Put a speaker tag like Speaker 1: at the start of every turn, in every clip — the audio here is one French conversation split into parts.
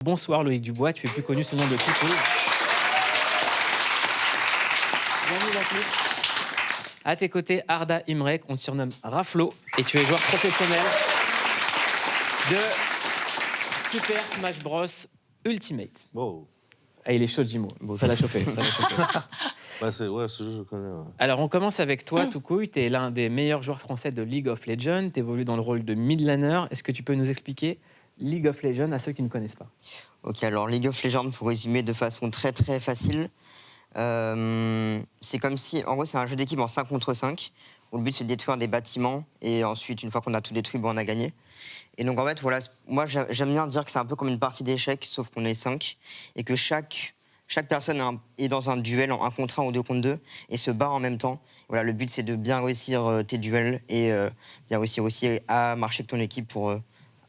Speaker 1: Bonsoir Loïc Dubois, tu es plus connu sous le nom de Pipo. Bienvenue dans Clip. À tes côtés, Arda Imrek, on te surnomme Raflo et tu es joueur professionnel de Super Smash Bros Ultimate.
Speaker 2: Wow.
Speaker 1: Ah, il est chaud, Jimo. Bon, ça l'a chauffé. Ça l'a chauffé.
Speaker 2: Ce jeu, je connais. Ouais.
Speaker 1: Alors, on commence avec toi, Toukouille. Tu es l'un des meilleurs joueurs français de League of Legends. Tu évolues dans le rôle de mid laner. Est-ce que tu peux nous expliquer League of Legends à ceux qui ne connaissent pas?
Speaker 3: Ok, alors League of Legends, pour résumer de façon très très facile, c'est comme si, en gros, c'est un jeu d'équipe en 5 contre 5, où le but c'est de détruire des bâtiments, et ensuite, une fois qu'on a tout détruit, on a gagné. Et donc en fait, voilà, moi j'aime bien dire que c'est un peu comme une partie d'échecs, sauf qu'on est 5, et que chaque personne est dans un duel en 1 contre 1 ou 2 contre 2, et se bat en même temps. Voilà, le but c'est de bien réussir tes duels, et bien réussir aussi à marcher avec ton équipe pour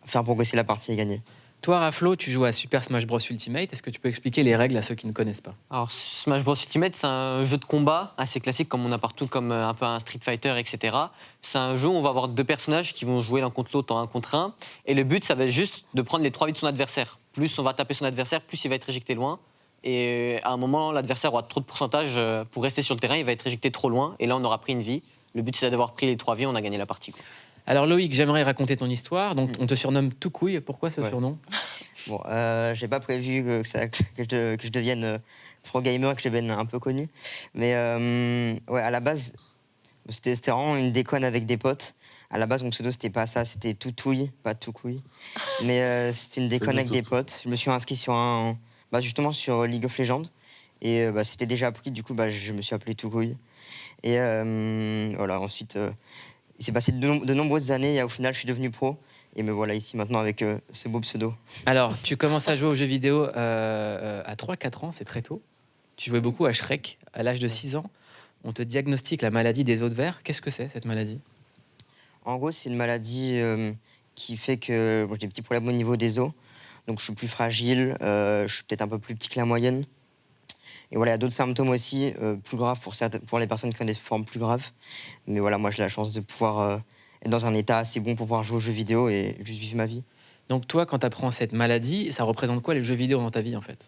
Speaker 3: faire progresser la partie et gagner.
Speaker 1: Toi, Raflo, tu joues à Super Smash Bros Ultimate. Est-ce que tu peux expliquer les règles à ceux qui ne connaissent pas?
Speaker 4: Alors, Smash Bros Ultimate, c'est un jeu de combat assez classique, comme on a partout, comme un peu un Street Fighter, etc. C'est un jeu où on va avoir 2 personnages qui vont jouer l'un contre l'autre en 1 contre 1. Et le but, ça va être juste de prendre les 3 vies de son adversaire. Plus on va taper son adversaire, plus il va être éjecté loin. Et à un moment, l'adversaire aura trop de pourcentage pour rester sur le terrain, il va être éjecté trop loin. Et là, on aura pris une vie. Le but, c'est d'avoir pris les 3 vies, on a gagné la partie, quoi.
Speaker 1: Alors Loïc, j'aimerais raconter ton histoire. Donc on te surnomme Toukouille. Pourquoi ce surnom?
Speaker 3: Bon, j'ai pas prévu que je devienne pro gamer, que je devienne un peu connu. Mais ouais, à la base, c'était vraiment une déconne avec des potes. À la base, mon pseudo, c'était pas ça, c'était Toutouille, pas Toukouille. Mais c'était une déconne avec des potes. Je me suis inscrit sur justement sur League of Legends. Et c'était déjà pris, du coup, je me suis appelé Toukouille. Et voilà, ensuite... il s'est passé de nombreuses années et au final, je suis devenu pro. Et me voilà ici maintenant avec ce beau pseudo.
Speaker 1: Alors, tu commences à jouer aux jeux vidéo à 3-4 ans, c'est très tôt. Tu jouais beaucoup à Shrek. À l'âge de 6 ans, on te diagnostique la maladie des os de verre. Qu'est-ce que c'est, cette maladie?
Speaker 3: En gros, c'est une maladie qui fait que j'ai des petits problèmes au niveau des os. Donc, je suis plus fragile, je suis peut-être un peu plus petit que la moyenne. Et voilà, il y a d'autres symptômes aussi, plus graves pour les personnes qui ont des formes plus graves. Mais voilà, moi, j'ai la chance de pouvoir être dans un état assez bon pour pouvoir jouer aux jeux vidéo et juste vivre ma vie.
Speaker 1: Donc toi, quand tu apprends cette maladie, ça représente quoi les jeux vidéo dans ta vie, en fait?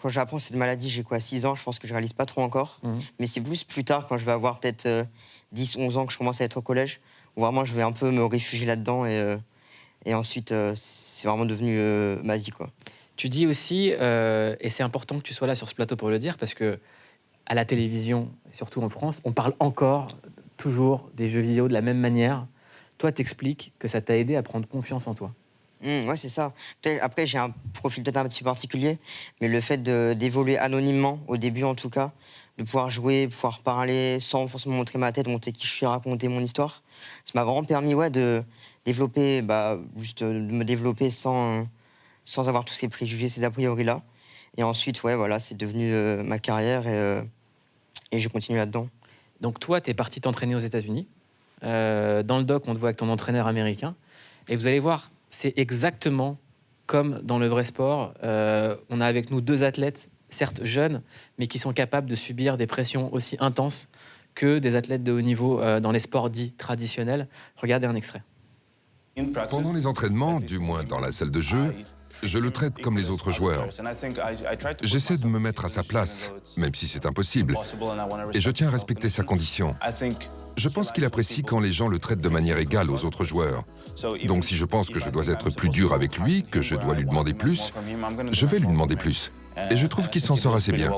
Speaker 3: Quand j'apprends cette maladie, j'ai 6 ans, je pense que je réalise pas trop encore. Mais c'est plus tard, quand je vais avoir peut-être 10, 11 ans, que je commence à être au collège, où vraiment je vais un peu me réfugier là-dedans et ensuite, c'est vraiment devenu ma vie, quoi.
Speaker 1: Tu dis aussi, et c'est important que tu sois là sur ce plateau pour le dire, parce que à la télévision, et surtout en France, on parle encore, toujours, des jeux vidéo de la même manière. Toi, t'expliques que ça t'a aidé à prendre confiance en toi.
Speaker 3: Ouais, c'est ça. Après, j'ai un profil peut-être un petit peu particulier, mais le fait d'évoluer anonymement, au début en tout cas, de pouvoir jouer, pouvoir parler sans forcément montrer ma tête, montrer qui je suis, raconter mon histoire, ça m'a vraiment permis de développer, juste de me développer sans avoir tous ces préjugés, ces a priori-là. Et ensuite, voilà, c'est devenu ma carrière et j'ai continué là-dedans.
Speaker 1: Donc toi, t'es parti t'entraîner aux États-Unis. Dans le doc, on te voit avec ton entraîneur américain. Et vous allez voir, c'est exactement comme dans le vrai sport. On a avec nous 2 athlètes, certes jeunes, mais qui sont capables de subir des pressions aussi intenses que des athlètes de haut niveau dans les sports dits traditionnels. Regardez un extrait.
Speaker 5: Pendant les entraînements, du moins dans la salle de jeu, je le traite comme les autres joueurs. J'essaie de me mettre à sa place, même si c'est impossible, et je tiens à respecter sa condition. Je pense qu'il apprécie quand les gens le traitent de manière égale aux autres joueurs. Donc si je pense que je dois être plus dur avec lui, que je dois lui demander plus, je vais lui demander plus. Et je trouve qu'il s'en sort assez bien.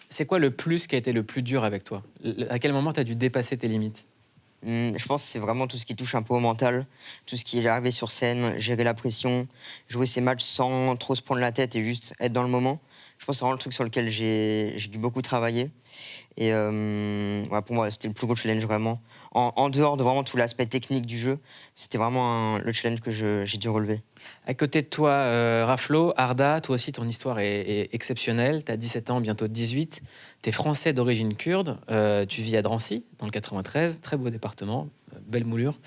Speaker 1: C'est quoi le plus qui a été le plus dur avec toi? À quel moment tu as dû dépasser tes limites?
Speaker 3: Je pense que c'est vraiment tout ce qui touche un peu au mental, tout ce qui est arrivé sur scène, gérer la pression, jouer ses matchs sans trop se prendre la tête et juste être dans le moment. Je pense que c'est vraiment le truc sur lequel j'ai dû beaucoup travailler. Et pour moi, c'était le plus gros challenge, vraiment. En dehors de vraiment tout l'aspect technique du jeu, c'était vraiment le challenge que j'ai dû relever.
Speaker 1: À côté de toi, Raflo, Arda, toi aussi, ton histoire est exceptionnelle. Tu as 17 ans, bientôt 18. Tu es français d'origine kurde. Tu vis à Drancy, dans le 93. Très beau département, belle moulure.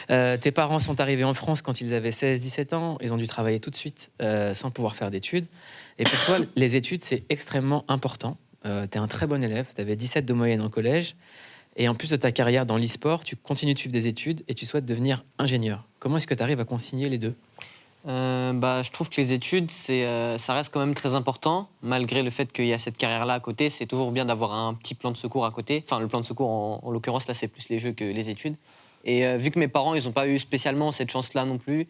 Speaker 1: Tes parents sont arrivés en France quand ils avaient 16-17 ans. Ils ont dû travailler tout de suite sans pouvoir faire d'études. Et pour toi, les études, c'est extrêmement important. tu es un très bon élève, tu avais 17 de moyenne en collège, et en plus de ta carrière dans l'e-sport, tu continues de suivre des études et tu souhaites devenir ingénieur. Comment est-ce que tu arrives à concilier les deux?
Speaker 4: Je trouve que les études, ça reste quand même très important. Malgré le fait qu'il y a cette carrière-là à côté, c'est toujours bien d'avoir un petit plan de secours à côté. Enfin, le plan de secours, en l'occurrence, là, c'est plus les jeux que les études. Et vu que mes parents, ils n'ont pas eu spécialement cette chance-là non plus,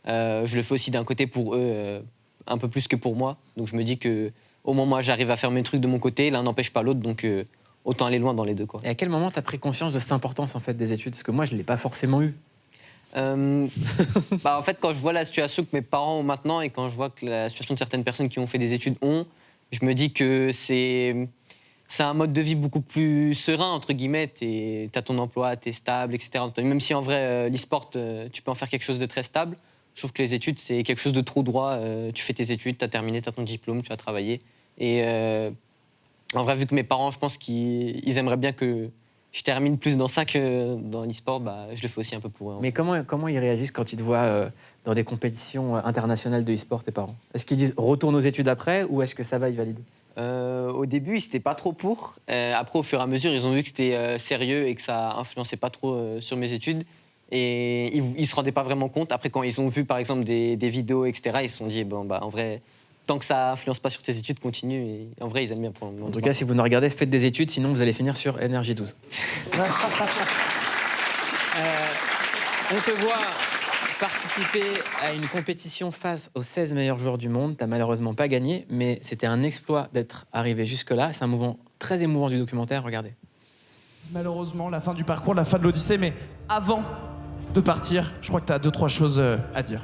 Speaker 4: je le fais aussi d'un côté pour eux, un peu plus que pour moi. Donc je me dis qu'au moment où j'arrive à faire mes trucs de mon côté, l'un n'empêche pas l'autre, donc autant aller loin dans les deux, quoi.
Speaker 1: Et à quel moment tu as pris conscience de cette importance en fait, des études? Parce que moi, je ne l'ai pas forcément eu.
Speaker 4: En fait, quand je vois la situation que mes parents ont maintenant et quand je vois que la situation de certaines personnes qui ont fait des études ont, je me dis que c'est un mode de vie beaucoup plus serein, entre guillemets. Tu as ton emploi, tu es stable, etc. Même si en vrai, l'e-sport, tu peux en faire quelque chose de très stable, je trouve que les études, c'est quelque chose de trop droit. Tu fais tes études, tu as terminé, tu as ton diplôme, tu vas travailler. Et en vrai, vu que mes parents, je pense qu'ils aimeraient bien que je termine plus dans ça que dans l'e-sport, je le fais aussi un peu pour eux.
Speaker 1: Mais comment ils réagissent quand ils te voient dans des compétitions internationales de e-sport, tes parents? Est-ce qu'ils disent retourne aux études après ou est-ce que ça va, ils valident?
Speaker 4: Au début, ils n'étaient pas trop pour. Après, au fur et à mesure, ils ont vu que c'était sérieux et que ça influençait pas trop sur mes études. Et ils ne se rendaient pas vraiment compte. Après, quand ils ont vu, par exemple, des vidéos, etc., ils se sont dit, en vrai, tant que ça influence pas sur tes études, continue. Et en vrai, ils aiment bien pour le moment.
Speaker 1: En tout cas, si vous nous regardez, faites des études, sinon vous allez finir sur Énergie 12. On te voit participer à une compétition face aux 16 meilleurs joueurs du monde. Tu n'as malheureusement pas gagné, mais c'était un exploit d'être arrivé jusque-là. C'est un moment très émouvant du documentaire, regardez.
Speaker 6: Malheureusement, la fin du parcours, la fin de l'Odyssée, mais avant de partir, je crois que tu as 2-3 choses à dire.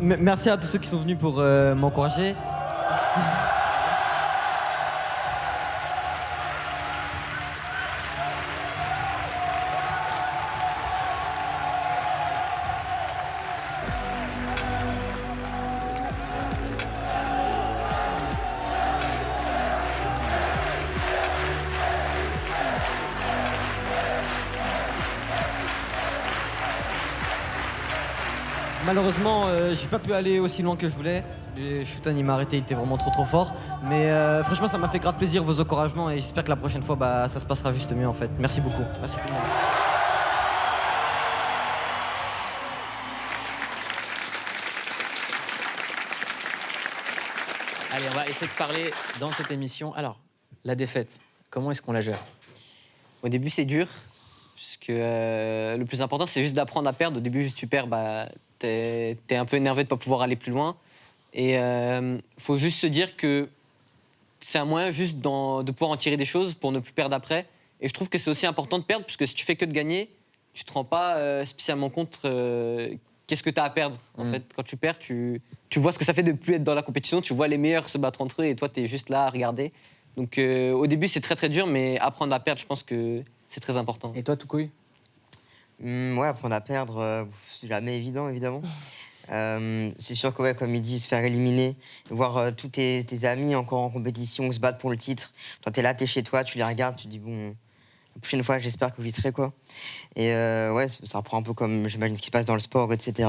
Speaker 7: Merci à tous ceux qui sont venus pour m'encourager. Malheureusement, j'ai pas pu aller aussi loin que je voulais. Le Shuton, il m'a arrêté, il était vraiment trop fort. Mais franchement, ça m'a fait grave plaisir, vos encouragements, et j'espère que la prochaine fois, ça se passera juste mieux en fait. Merci beaucoup. Merci tout le monde.
Speaker 1: Allez, on va essayer de parler dans cette émission. Alors, la défaite, comment est-ce qu'on la gère?
Speaker 4: Au début, c'est dur. Parce que le plus important, c'est juste d'apprendre à perdre. Au début, juste tu perds, t'es un peu énervé de ne pas pouvoir aller plus loin. Et faut juste se dire que c'est un moyen juste de pouvoir en tirer des choses pour ne plus perdre après. Et je trouve que c'est aussi important de perdre, parce que si tu fais que de gagner, tu te rends pas spécialement compte qu'est-ce que tu as à perdre. En fait, quand tu perds, tu vois ce que ça fait de plus être dans la compétition, tu vois les meilleurs se battre entre eux et toi, tu es juste là à regarder. Donc au début, c'est très très dur, mais apprendre à perdre, je pense que c'est très important.
Speaker 1: Et toi, Toukouille?
Speaker 3: Ouais, apprendre à perdre, c'est jamais évident, évidemment. C'est sûr que, ouais, comme ils disent, se faire éliminer, voir tous tes amis encore en compétition se battre pour le titre. Toi, t'es là, t'es chez toi, tu les regardes, tu te dis, bon, la prochaine fois, j'espère que j'y serai, quoi. Et ouais, ça reprend un peu comme, j'imagine, ce qui se passe dans le sport, etc.,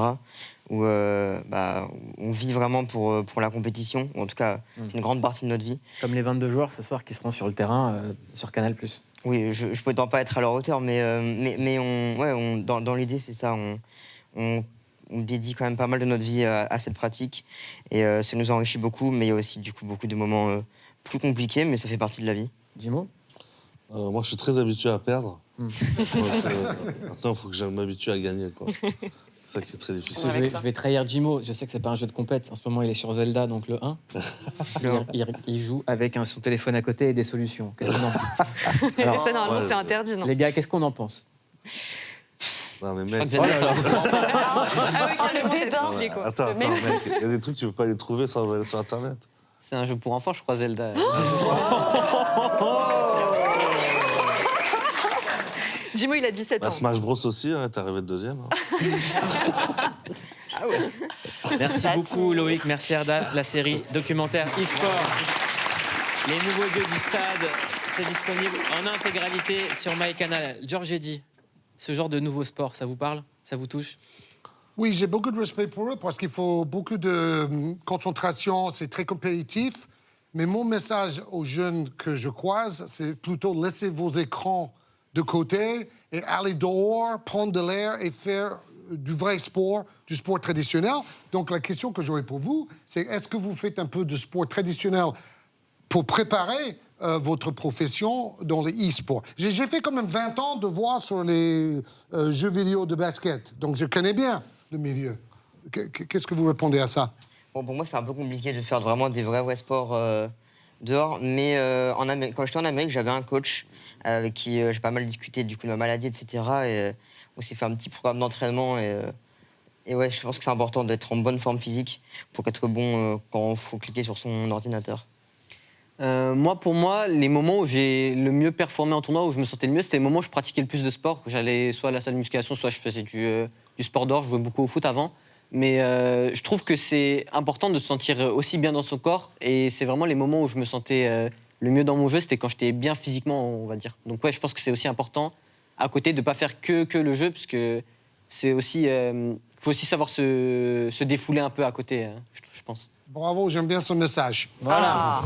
Speaker 3: où on vit vraiment pour la compétition, ou en tout cas, c'est une grande partie de notre vie.
Speaker 1: Comme les 22 joueurs ce soir qui seront sur le terrain sur Canal+.
Speaker 3: Oui, je peux pas être à leur hauteur, mais dans l'idée, c'est ça. On dédie quand même pas mal de notre vie à cette pratique. Et ça nous enrichit beaucoup, mais il y a aussi du coup beaucoup de moments plus compliqués, mais ça fait partie de la vie.
Speaker 1: Jimo?
Speaker 2: Moi, je suis très habitué à perdre. Donc, maintenant, il faut que je m'habitue à gagner, quoi. C'est ça qui est très difficile.
Speaker 1: Je vais trahir Jimo. Je sais que c'est pas un jeu de compète. En ce moment, il est sur Zelda, donc le 1. Il joue avec son téléphone à côté et des solutions. Qu'est-ce qu'on en pense? Alors,
Speaker 8: ça, normalement, c'est interdit, non?
Speaker 1: Les gars, qu'est-ce qu'on en pense?
Speaker 2: Non, mais mec...
Speaker 4: Oh là là.
Speaker 8: Ah oui, le dédain.
Speaker 2: Ouais, attends, mec, il y a des trucs que tu peux pas les trouver sans aller sur Internet.
Speaker 4: C'est un jeu pour enfants, je crois, Zelda.
Speaker 8: Jimo, il a 17 ans.
Speaker 2: Smash Bros aussi, hein, t'es arrivé de deuxième. Hein.
Speaker 3: Ah ouais.
Speaker 1: Merci beaucoup, Loïc. Merci, Arda. La série documentaire e-sport, les nouveaux dieux du stade, c'est disponible en intégralité sur MyCanal. Georges Eddy, ce genre de nouveau sport, ça vous parle? Ça vous touche?
Speaker 9: Oui, j'ai beaucoup de respect pour eux parce qu'il faut beaucoup de concentration, c'est très compétitif. Mais mon message aux jeunes que je croise, c'est plutôt laisser vos écrans de côté et aller dehors, prendre de l'air et faire du vrai sport, du sport traditionnel. Donc la question que j'aurais pour vous, c'est est-ce que vous faites un peu de sport traditionnel pour préparer votre profession dans les e-sports? J'ai fait quand même 20 ans de voir sur les jeux vidéo de basket, donc je connais bien le milieu. Qu'est-ce que vous répondez à ça?
Speaker 3: Bon, pour moi, c'est un peu compliqué de faire vraiment des vrais sports dehors. Mais quand j'étais en Amérique, j'avais un coach avec qui j'ai pas mal discuté du coup de ma maladie, etc. Et on s'est fait un petit programme d'entraînement. Et ouais, je pense que c'est important d'être en bonne forme physique pour être bon quand il faut cliquer sur son ordinateur.
Speaker 4: Pour moi, les moments où j'ai le mieux performé en tournoi, où je me sentais le mieux, c'était les moments où je pratiquais le plus de sport. J'allais soit à la salle de musculation, soit je faisais du sport dehors. Je jouais beaucoup au foot avant. Mais je trouve que c'est important de se sentir aussi bien dans son corps. Et c'est vraiment les moments où je me sentais le mieux dans mon jeu, c'était quand j'étais bien physiquement, on va dire. Donc ouais, je pense que c'est aussi important, à côté, de ne pas faire que le jeu, parce que c'est aussi... faut aussi savoir se défouler un peu à côté, je pense.
Speaker 9: Bravo, j'aime bien ce message.
Speaker 1: Voilà.